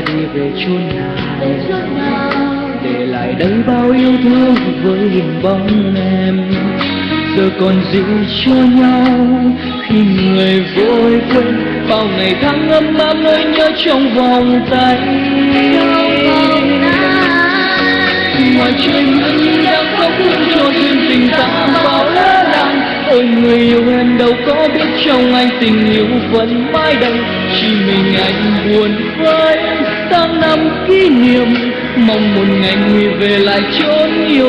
đi về chốn nào, để lại đây bao yêu thương với hình bóng em. Giờ còn gì cho nhau khi người vội quên bao ngày tháng ấm áp nỗi nhớ trong vòng tay. Ngoài trời mưa đang khóc cho duyên tình ta bao lá đắng. Ôi người yêu em đâu có biết trong anh tình yêu vẫn mãi đây. Chỉ mình anh buồn với tháng năm kỷ niệm, mong một ngày người về lại chốn yêu